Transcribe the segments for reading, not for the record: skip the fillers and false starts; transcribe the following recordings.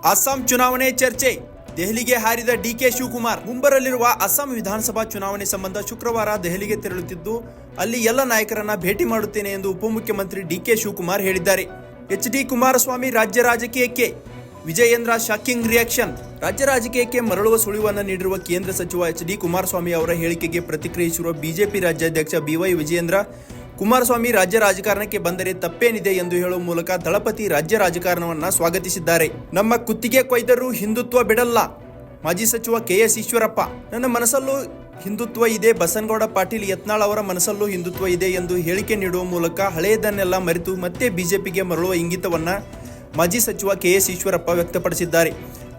ಅಸ್ಸಾಂ ಚುನಾವಣೆ ಚರ್ಚೆ. ದೆಹಲಿಗೆ ಹಾರಿದ ಡಿಕೆ ಶಿವಕುಮಾರ್. ಮುಂಬರಲಿರುವ ಅಸ್ಸಾಂ ವಿಧಾನಸಭಾ ಚುನಾವಣೆ ಸಂಬಂಧ ಶುಕ್ರವಾರ ದೆಹಲಿಗೆ ತೆರಳುತ್ತಿದ್ದು ಅಲ್ಲಿ ಎಲ್ಲ ನಾಯಕರನ್ನ ಭೇಟಿ ಮಾಡುತ್ತೇನೆ ಎಂದು ಉಪಮುಖ್ಯಮಂತ್ರಿ ಡಿಕೆ ಶಿವಕುಮಾರ್ ಹೇಳಿದ್ದಾರೆ. ಎಚ್.ಡಿ. ಕುಮಾರಸ್ವಾಮಿ ರಾಜ್ಯ ರಾಜಕೀಯಕ್ಕೆ ವಿಜಯೇಂದ್ರ ಶಾಕಿಂಗ್ ರಿಯಾಕ್ಷನ್. ರಾಜ್ಯ ರಾಜಕೀಯಕ್ಕೆ ಮರಳುವ ಸುಳಿವನ್ನು ನೀಡಿರುವ ಕೇಂದ್ರ ಸಚಿವ ಎಚ್.ಡಿ. ಕುಮಾರಸ್ವಾಮಿ ಅವರ ಹೇಳಿಕೆಗೆ ಪ್ರತಿಕ್ರಿಯಿಸಿರುವ ಬಿಜೆಪಿ ರಾಜ್ಯಾಧ್ಯಕ್ಷ ಬಿ.ವೈ. ವಿಜಯೇಂದ್ರ, ಕುಮಾರಸ್ವಾಮಿ ರಾಜ್ಯ ರಾಜಕಾರಣಕ್ಕೆ ಬಂದರೆ ತಪ್ಪೇನಿದೆ ಎಂದು ಹೇಳುವ ಮೂಲಕ ದಳಪತಿ ರಾಜ್ಯ ರಾಜಕಾರಣವನ್ನ ಸ್ವಾಗತಿಸಿದ್ದಾರೆ. ನಮ್ಮ ಕುತ್ತಿಗೆ ಕೊಯ್ದರೂ ಹಿಂದುತ್ವ ಬಿಡಲ್ಲ. ಮಾಜಿ ಸಚಿವ ಕೆ.ಎಸ್. ಈಶ್ವರಪ್ಪ. ನನ್ನ ಮನಸ್ಸಲ್ಲೂ ಹಿಂದುತ್ವ ಇದೆ, ಬಸನಗೌಡ ಪಾಟೀಲ್ ಯತ್ನಾಳ್ ಅವರ ಮನಸ್ಸಲ್ಲೂ ಹಿಂದುತ್ವ ಇದೆ ಎಂದು ಹೇಳಿಕೆ ನೀಡುವ ಮೂಲಕ ಹಳೆಯದನ್ನೆಲ್ಲ ಮರೆತು ಮತ್ತೆ ಬಿಜೆಪಿಗೆ ಮರಳುವ ಇಂಗಿತವನ್ನ ಮಾಜಿ ಸಚಿವ ಕೆ.ಎಸ್. ಈಶ್ವರಪ್ಪ ವ್ಯಕ್ತಪಡಿಸಿದ್ದಾರೆ.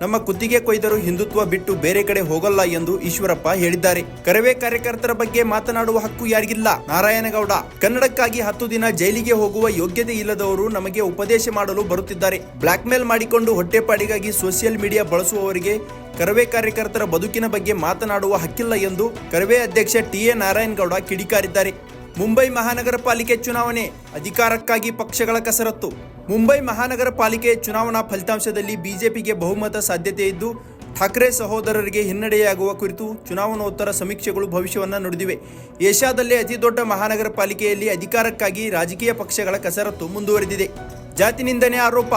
ನಮ್ಮ ಕುತ್ತಿಗೆ ಕೊಯ್ದರೂ ಹಿಂದುತ್ವ ಬಿಟ್ಟು ಬೇರೆ ಕಡೆ ಹೋಗಲ್ಲ ಎಂದು ಈಶ್ವರಪ್ಪ ಹೇಳಿದ್ದಾರೆ. ಕರವೇ ಕಾರ್ಯಕರ್ತರ ಬಗ್ಗೆ ಮಾತನಾಡುವ ಹಕ್ಕು ಯಾರಿಗಿಲ್ಲ. ನಾರಾಯಣಗೌಡ. ಕನ್ನಡಕ್ಕಾಗಿ 10 ದಿನ ಜೈಲಿಗೆ ಹೋಗುವ ಯೋಗ್ಯತೆ ಇಲ್ಲದವರು ನಮಗೆ ಉಪದೇಶ ಮಾಡಲು ಬರುತ್ತಿದ್ದಾರೆ. ಬ್ಲಾಕ್ ಮೇಲ್ ಮಾಡಿಕೊಂಡು ಹೊಟ್ಟೆಪಾಡಿಗಾಗಿ ಸೋಷಿಯಲ್ ಮೀಡಿಯಾ ಬಳಸುವವರಿಗೆ ಕರವೇ ಕಾರ್ಯಕರ್ತರ ಬದುಕಿನ ಬಗ್ಗೆ ಮಾತನಾಡುವ ಹಕ್ಕಿಲ್ಲ ಎಂದು ಕರವೇ ಅಧ್ಯಕ್ಷ ಟಿ.ಎ. ನಾರಾಯಣಗೌಡ ಕಿಡಿಕಾರಿದ್ದಾರೆ. ಮುಂಬೈ ಮಹಾನಗರ ಪಾಲಿಕೆ ಚುನಾವಣೆ ಅಧಿಕಾರಕ್ಕಾಗಿ ಪಕ್ಷಗಳ ಕಸರತ್ತು. ಮುಂಬೈ ಮಹಾನಗರ ಪಾಲಿಕೆ ಚುನಾವಣಾ ಫಲಿತಾಂಶದಲ್ಲಿ ಬಿಜೆಪಿಗೆ ಬಹುಮತ ಸಾಧ್ಯತೆ ಇದ್ದು ಠಾಕ್ರೆ ಸಹೋದರರಿಗೆ ಹಿನ್ನಡೆಯಾಗುವ ಕುರಿತು ಚುನಾವಣೋತ್ತರ ಸಮೀಕ್ಷೆಗಳು ಭವಿಷ್ಯವನ್ನು ನುಡಿದಿವೆ. ಏಷ್ಯಾದಲ್ಲೇ ಅತಿ ದೊಡ್ಡ ಮಹಾನಗರ ಪಾಲಿಕೆಯಲ್ಲಿ ಅಧಿಕಾರಕ್ಕಾಗಿ ರಾಜಕೀಯ ಪಕ್ಷಗಳ ಕಸರತ್ತು ಮುಂದುವರೆದಿದೆ. ಜಾತಿ ನಿಂದನೆ ಆರೋಪ.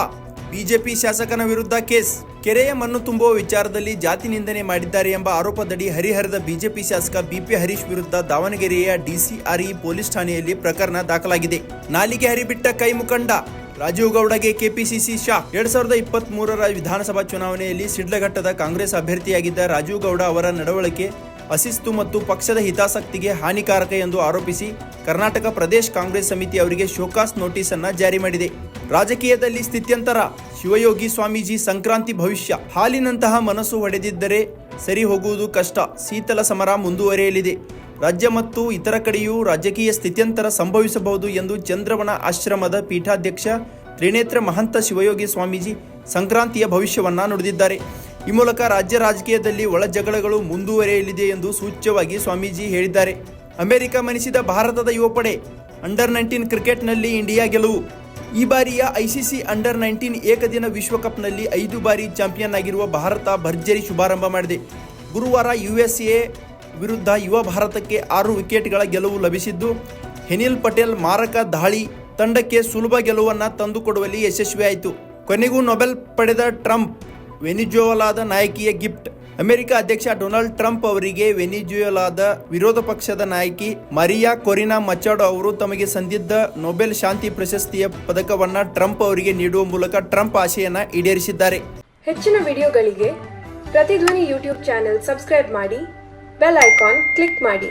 ಬಿಜೆಪಿ ಶಾಸಕನ ವಿರುದ್ಧ ಕೇಸ್. ಕೆರೆಯ ಮಣ್ಣು ತುಂಬುವ ವಿಚಾರದಲ್ಲಿ ಜಾತಿ ನಿಂದನೆ ಮಾಡಿದ್ದಾರೆ ಎಂಬ ಆರೋಪದಡಿ ಹರಿಹರದ ಬಿಜೆಪಿ ಶಾಸಕ ಬಿ.ಪಿ. ಹರೀಶ್ ವಿರುದ್ಧ ದಾವಣಗೆರೆಯ ಡಿಸಿಆರ್ಇ ಪೊಲೀಸ್ ಠಾಣೆಯಲ್ಲಿ ಪ್ರಕರಣ ದಾಖಲಾಗಿದೆ. ನಾಲಿಗೆ ಹರಿಬಿಟ್ಟ ಕೈ ಮುಖಂಡ ರಾಜೀವ್ ಗೌಡಗೆ ಕೆಪಿಸಿಸಿ ಶಾಕ್. 2023ರ ವಿಧಾನಸಭಾ ಚುನಾವಣೆಯಲ್ಲಿ ಶಿಡ್ಲಘಟ್ಟದ ಕಾಂಗ್ರೆಸ್ ಅಭ್ಯರ್ಥಿಯಾಗಿದ್ದ ರಾಜೀವ್ ಗೌಡ ಅವರ ನಡವಳಿಕೆ ಅಶಿಸ್ತು ಮತ್ತು ಪಕ್ಷದ ಹಿತಾಸಕ್ತಿಗೆ ಹಾನಿಕಾರಕ ಎಂದು ಆರೋಪಿಸಿ ಕರ್ನಾಟಕ ಪ್ರದೇಶ ಕಾಂಗ್ರೆಸ್ ಸಮಿತಿ ಅವರಿಗೆ ಶೋಕಾಸ್ ನೋಟಿಸ್ ಅನ್ನ ಜಾರಿ ಮಾಡಿದೆ. ರಾಜಕೀಯದಲ್ಲಿ ಸ್ಥಿತ್ಯಂತರ. ಶಿವಯೋಗಿ ಸ್ವಾಮೀಜಿ ಸಂಕ್ರಾಂತಿ ಭವಿಷ್ಯ. ಹಾಲಿನಂತಹ ಮನಸ್ಸು ಹೊಡೆದಿದ್ದರೆ ಸರಿ ಹೋಗುವುದು ಕಷ್ಟ. ಶೀತಲ ಸಮರ ಮುಂದುವರಿಯಲಿದೆ. ರಾಜ್ಯ ಮತ್ತು ಇತರ ಕಡೆಯೂ ರಾಜಕೀಯ ಸ್ಥಿತ್ಯಂತರ ಸಂಭವಿಸಬಹುದು ಎಂದು ಚಂದ್ರವನ ಆಶ್ರಮದ ಪೀಠಾಧ್ಯಕ್ಷ ತ್ರಿನೇತ್ರ ಮಹಂತ ಶಿವಯೋಗಿ ಸ್ವಾಮೀಜಿ ಸಂಕ್ರಾಂತಿಯ ಭವಿಷ್ಯವನ್ನ ನುಡಿದಿದ್ದಾರೆ. ಈ ಮೂಲಕ ರಾಜ್ಯ ರಾಜಕೀಯದಲ್ಲಿ ಒಳ ಜಗಳಗಳು ಮುಂದುವರಿಯಲಿದೆ ಎಂದು ಸೂಚ್ಯವಾಗಿ ಸ್ವಾಮೀಜಿ ಹೇಳಿದ್ದಾರೆ. ಅಮೆರಿಕ ಮಣಿಸಿದ ಭಾರತದ ಯುವಪಡೆ. ಅಂಡರ್-19 ಕ್ರಿಕೆಟ್ನಲ್ಲಿ ಇಂಡಿಯಾ ಗೆಲುವು. ಈ ಬಾರಿಯ ಐಸಿಸಿ ಅಂಡರ್-19 ಏಕದಿನ ವಿಶ್ವಕಪ್ನಲ್ಲಿ 5 ಬಾರಿ ಚಾಂಪಿಯನ್ ಆಗಿರುವ ಭಾರತ ಭರ್ಜರಿ ಶುಭಾರಂಭ ಮಾಡಿದೆ. ಗುರುವಾರ ಯುಎಸ್ಎ ವಿರುದ್ಧ ಯುವ ಭಾರತಕ್ಕೆ 6 ವಿಕೆಟ್ಗಳ ಗೆಲುವು ಲಭಿಸಿದ್ದು ಹೆನಿಲ್ ಪಟೇಲ್ ಮಾರಕ ದಾಳಿ ತಂಡಕ್ಕೆ ಸುಲಭ ಗೆಲುವನ್ನು ತಂದುಕೊಡುವಲ್ಲಿ ಯಶಸ್ವಿಯಾಯಿತು. ಕೊನೆಗೂ ನೊಬೆಲ್ ಪಡೆದ ಟ್ರಂಪ್ ವೆನಿಜುವೆಲಾದ ನಾಯಕಿಯ ಗಿಫ್ಟ್. ಅಮೆರಿಕ ಅಧ್ಯಕ್ಷ ಡೊನಾಲ್ಡ್ ಟ್ರಂಪ್ ಅವರಿಗೆ ವೆನಿಜುವೆಲಾದ ವಿರೋಧ ಪಕ್ಷದ ನಾಯಕಿ ಮರಿಯಾ ಕೊರಿನಾ ಮಚಾಡೋ ಅವರು ತಮಗೆ ಸಂದಿದ್ದ ನೊಬೆಲ್ ಶಾಂತಿ ಪ್ರಶಸ್ತಿಯ ಪದಕವನ್ನು ಟ್ರಂಪ್ ಅವರಿಗೆ ನೀಡುವ ಮೂಲಕ ಟ್ರಂಪ್ ಆಶೆಯನ್ನ ಈಡೇರಿಸಿದ್ದಾರೆ. ಹೆಚ್ಚಿನ ವಿಡಿಯೋಗಳಿಗೆ ಪ್ರತಿಧ್ವನಿ ಯೂಟ್ಯೂಬ್ ಚಾನೆಲ್ ಸಬ್ಸ್ಕ್ರೈಬ್ ಮಾಡಿ, ಬೆಲ್ ಐಕಾನ್ ಕ್ಲಿಕ್ ಮಾಡಿ.